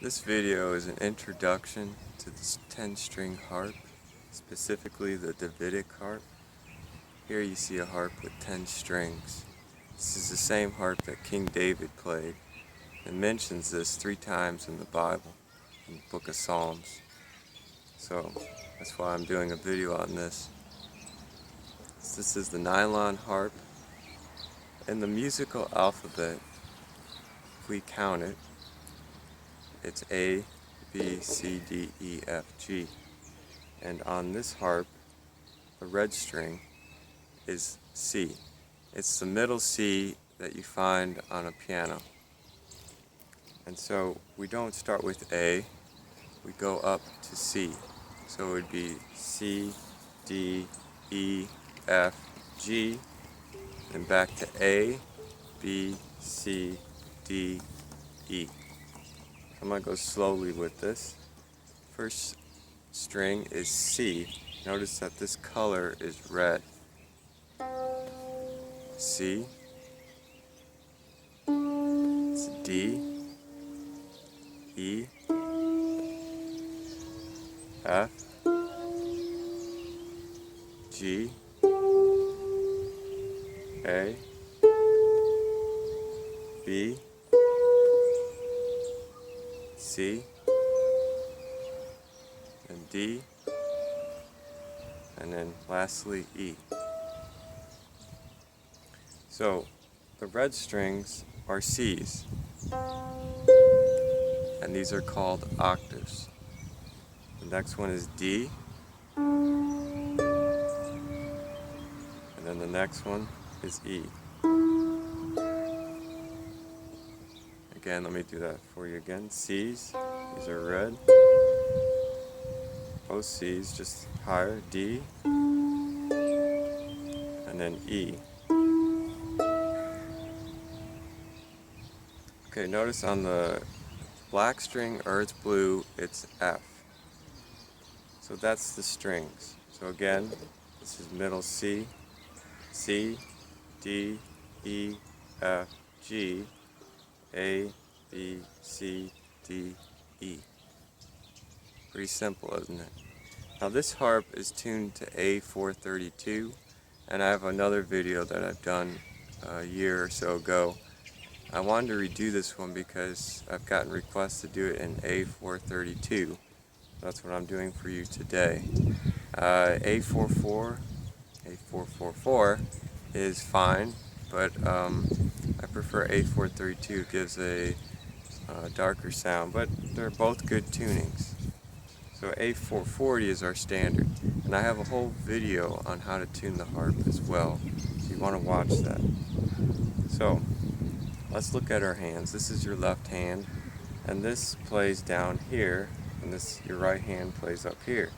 This video is an introduction to this 10-string harp, specifically the Davidic harp. Here you see a harp with 10 strings. This is the same harp that King David played, and mentions this 3 times in the Bible, in the book of Psalms. So that's why I'm doing a video on this. This is the nylon harp. In the musical alphabet, if we count it, it's A, B, C, D, E, F, G. And on this harp, the red string is C. It's the middle C that you find on a piano. And so we don't start with A, we go up to C. So it would be C, D, E, F, G, and back to A, B, C, D, E. I'm going to go slowly with this. First string is C. Notice that this color is red. C. It's D, E, F, G, A, B, C, and D, and then lastly E. So the red strings are C's, and these are called octaves. The next one is D, and then the next one is E. Again, let me do that for you again. C's, these are red. Both C's, just higher. D, and then E. Okay, notice on the black string, or it's blue, it's F. So that's the strings. So again, this is middle C, C, D, E, F, G, A, B, C, D, E. Pretty simple, isn't it? Now this harp is tuned to A432, and I have another video that I've done a year or so ago. I wanted to redo this one because I've gotten requests to do it in A432. That's what I'm doing for you today. A444 is fine, but I prefer A432. It gives a darker sound, but they're both good tunings. So A440 is our standard, and I have a whole video on how to tune the harp as well, so you want to watch that. So let's look at our hands. This is your left hand, and this plays down here, and this your right hand plays up here.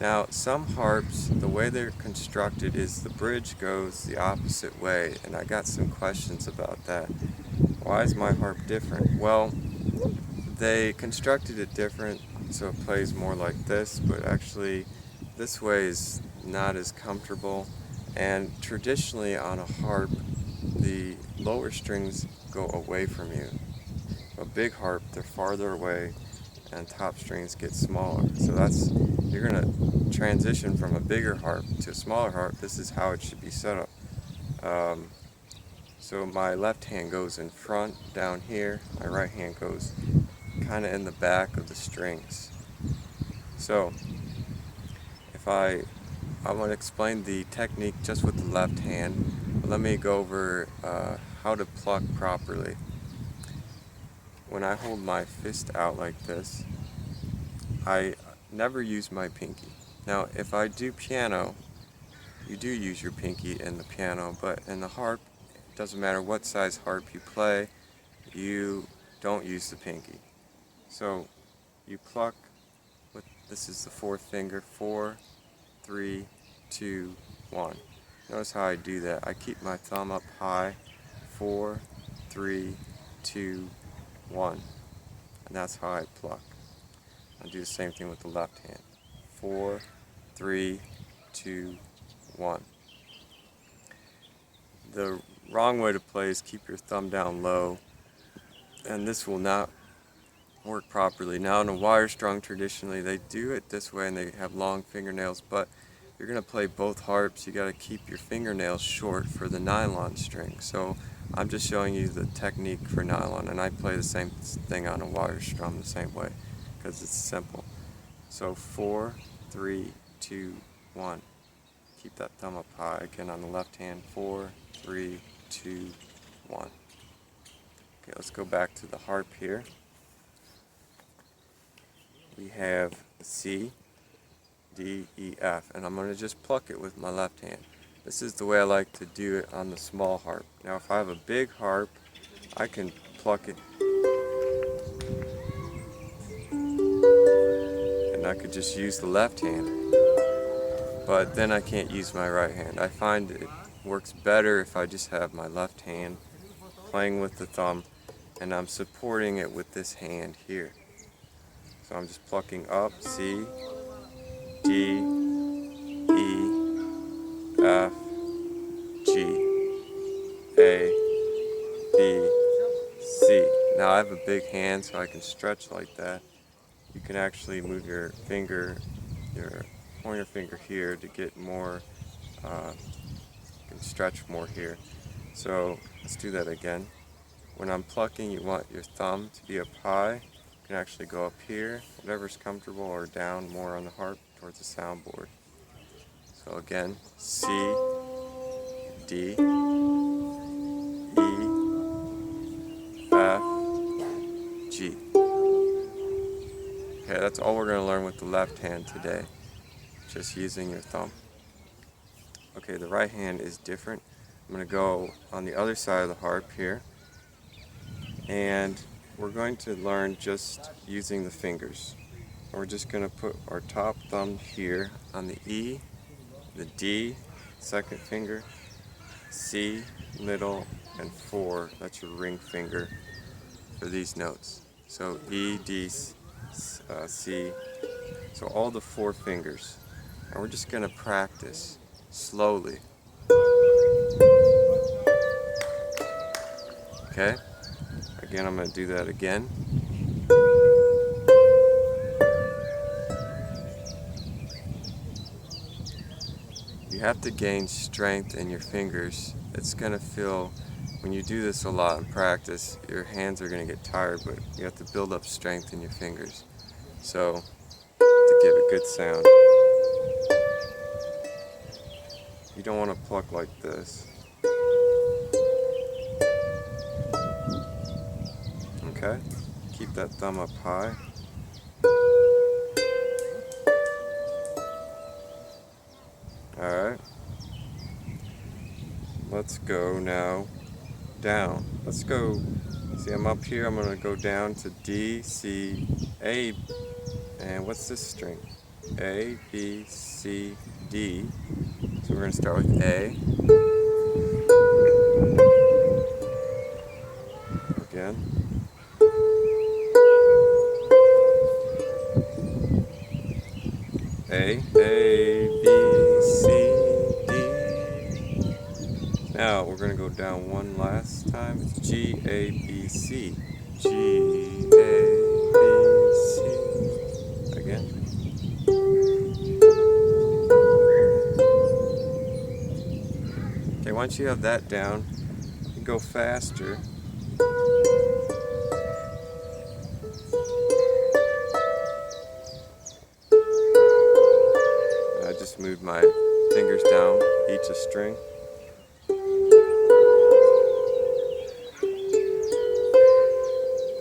Now some harps, the way they're constructed is the bridge goes the opposite way, and I got some questions about that. Why is my harp different? Well, they constructed it different so it plays more like this, but actually this way is not as comfortable. And traditionally on a harp, the lower strings go away from you. A big harp, they're farther away, and top strings get smaller. So that's, you're going to transition from a bigger harp to a smaller harp. This is how it should be set up. So my left hand goes in front down here, my right hand goes kind of in the back of the strings. So if I want to explain the technique just with the left hand, but let me go over how to pluck properly. When I hold my fist out like this, I never use my pinky. Now if I do piano, you do use your pinky in the piano, but in the harp, it doesn't matter what size harp you play, you don't use the pinky. So you pluck with, this is the 4th finger, 4, 3, 2, 1. Notice how I do that. I keep my thumb up high, 4, 3, 2, 1. And that's how I pluck. I'll do the same thing with the left hand. 4, 3, 2, 1. The wrong way to play is keep your thumb down low, and this will not work properly. Now in a wire strum, traditionally they do it this way and they have long fingernails, but if you're going to play both harps, you got to keep your fingernails short for the nylon string. So I'm just showing you the technique for nylon, and I play the same thing on a wire strum the same way because it's simple. So 4, 3, 2, 1. Keep that thumb up high. Again on the left hand. 4, 3, 2, 1. Okay, let's go back to the harp here. We have C, D, E, F, and I'm going to just pluck it with my left hand. This is the way I like to do it on the small harp. Now if I have a big harp, I can pluck it, and I could just use the left hand, but then I can't use my right hand. I find it works better if I just have my left hand playing with the thumb, and I'm supporting it with this hand here. So I'm just plucking up, C, D, E, F, G, A, B, C. Now I have a big hand, so I can stretch like that. You can actually move your finger, your pointer finger here to get more, you can stretch more here. So let's do that again. When I'm plucking, you want your thumb to be up high. You can actually go up here, whatever's comfortable, or down more on the harp towards the soundboard. So again, C, D, E, F, G. Okay, that's all we're going to learn with the left hand today, just using your thumb. Okay, the right hand is different. I'm going to go on the other side of the harp here, and we're going to learn just using the fingers. We're just going to put our top thumb here on the E, the D, second finger, C, middle, and 4, that's your ring finger for these notes. So E, D, C, so all the 4 fingers. And we're just going to practice slowly. Okay? Again, I'm going to do that again. You have to gain strength in your fingers. It's going to feel, when you do this a lot in practice, your hands are going to get tired, but you have to build up strength in your fingers. So, to give a good sound, you don't want to pluck like this. Okay? Keep that thumb up high. Alright. Let's go now down. Let's go. See, I'm up here. I'm going to go down to D, C, A, and what's this string? A, B, C, D. So we're going to start with A. Again. A, B, C, D. Now we're going to go down one last time. It's G, A, B, C. G, A, B, C. Again. Okay, once you have that down, you can go faster. I just moved my fingers down each a string.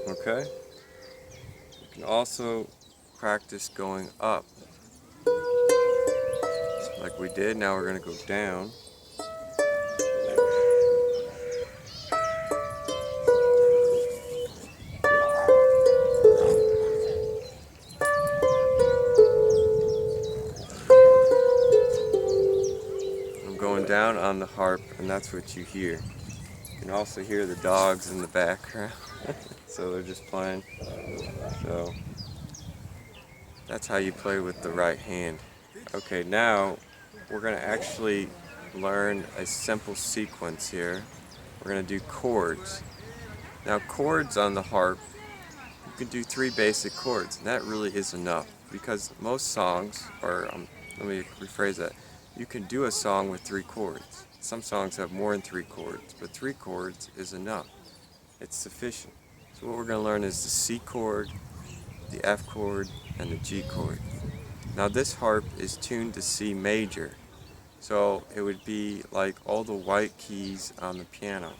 Okay? You can also practice going up. Like we did, now we're going to go down. I'm going down on the harp, and that's what you hear. You can also hear the dogs in the background. So they're just playing. So that's how you play with the right hand. Okay, now we're going to actually learn a simple sequence here. We're going to do chords. Now chords on the harp, can do 3 basic chords, and that really is enough, because most songs, or let me rephrase that, you can do a song with 3 chords. Some songs have more than 3 chords, but 3 chords is enough. It's sufficient. So what we're going to learn is the C chord, the F chord, and the G chord. Now this harp is tuned to C major, so it would be like all the white keys on the piano.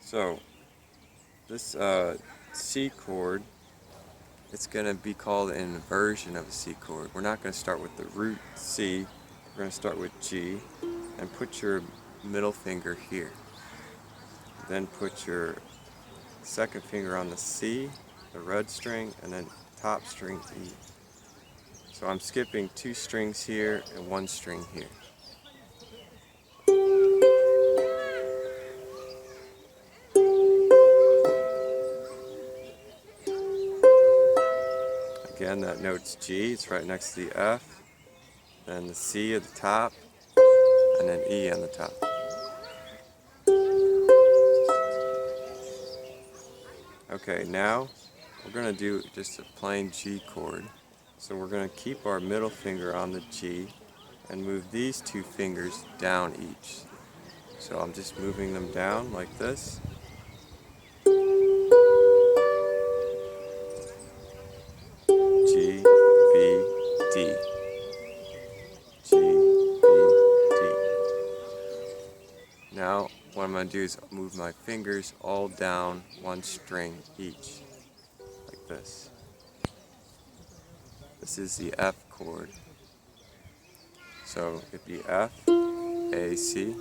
So this C chord, it's going to be called an inversion of a C chord. We're not going to start with the root C, we're going to start with G, and put your middle finger here. Then put your second finger on the C, the red string, and then top string E. So I'm skipping 2 strings here and 1 string here. Again, that note's G, it's right next to the F, then the C at the top, and then E on the top. Okay, now we're going to do just a plain G chord. So we're going to keep our middle finger on the G and move these 2 fingers down each. So I'm just moving them down like this. G, B, D. G, B, D. Now what I'm going to do is move my fingers all down 1 string each, like this. This is the F chord. So it'd be F, A, C.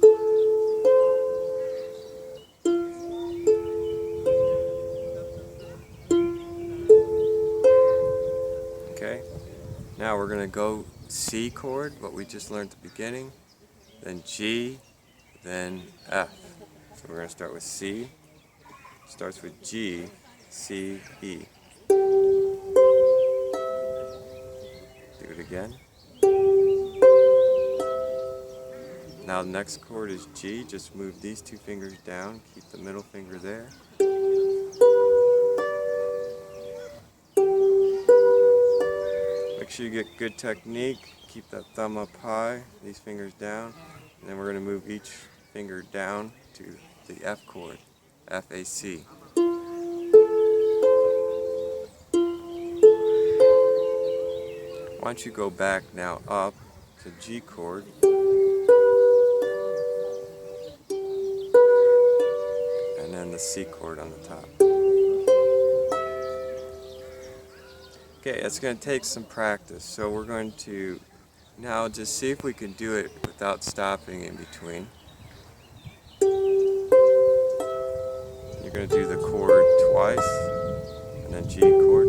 Okay, now we're going to go C chord, what we just learned at the beginning, then G, then F. So we're going to start with C, starts with G, C, E. Do it again. Now the next chord is G, just move these 2 fingers down, keep the middle finger there. Make sure you get good technique, keep that thumb up high, these fingers down, and then we're going to move each finger down to the F chord, F, A, C. Why don't you go back now up to G chord, and then the C chord on the top. Okay, it's going to take some practice, so we're going to now just see if we can do it without stopping in between. You're going to do the chord twice, and then G chord,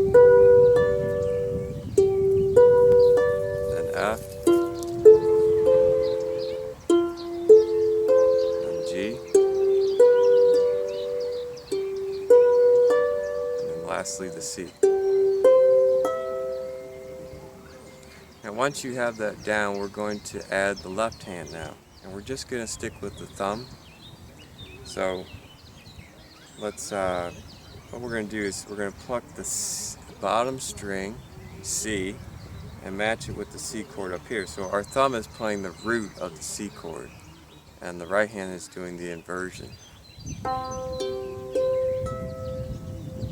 then F, then G, and then lastly the C. Now once you have that down, we're going to add the left hand now. And we're just going to stick with the thumb. So let's, what we're going to do is we're going to pluck the bottom string, C, and match it with the C chord up here. So our thumb is playing the root of the C chord, and the right hand is doing the inversion.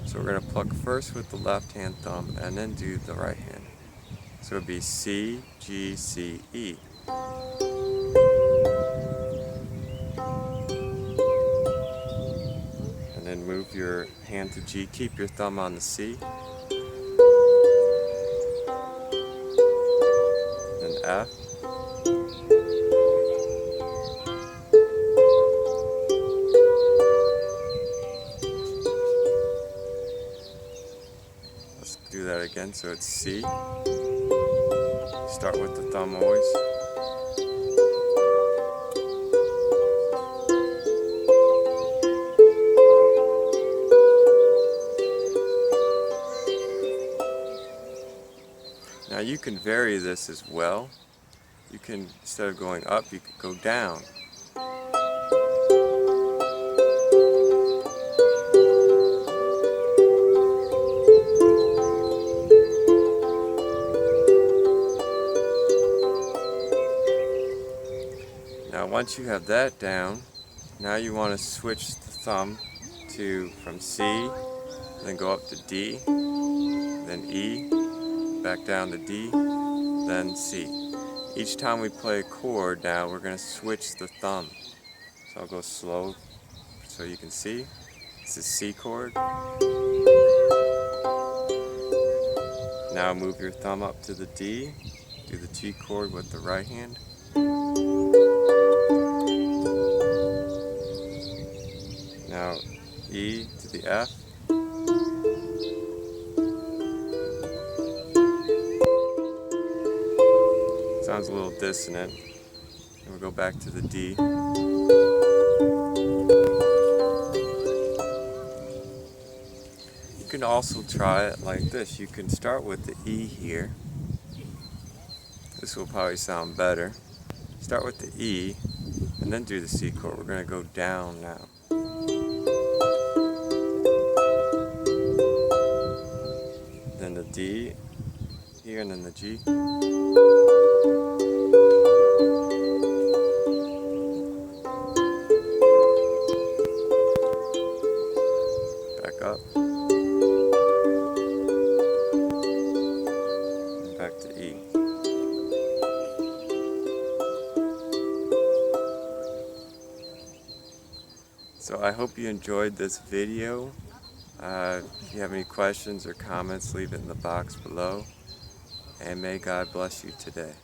So we're going to pluck first with the left hand thumb, and then do the right hand. So it would be C, G, C, E. And then move your hand to G. Keep your thumb on the C. Then F. Let's do that again. So it's C. Start with the thumb always. Now you can vary this as well. You can, instead of going up, you could go down. once you have that down, now you want to switch the thumb from C, then go up to D, then E, back down to D, then C. Each time we play a chord now, we're going to switch the thumb. So I'll go slow so you can see. This is C chord. Now move your thumb up to the D, do the G chord with the right hand. Now E to the F. Sounds a little dissonant. And we'll go back to the D. You can also try it like this. You can start with the E here. This will probably sound better. Start with the E and then do the C chord. We're going to go down now. Then the D here and then the G. Back up. And back to E. So I hope you enjoyed this video. If you have any questions or comments, leave it in the box below. And may God bless you today.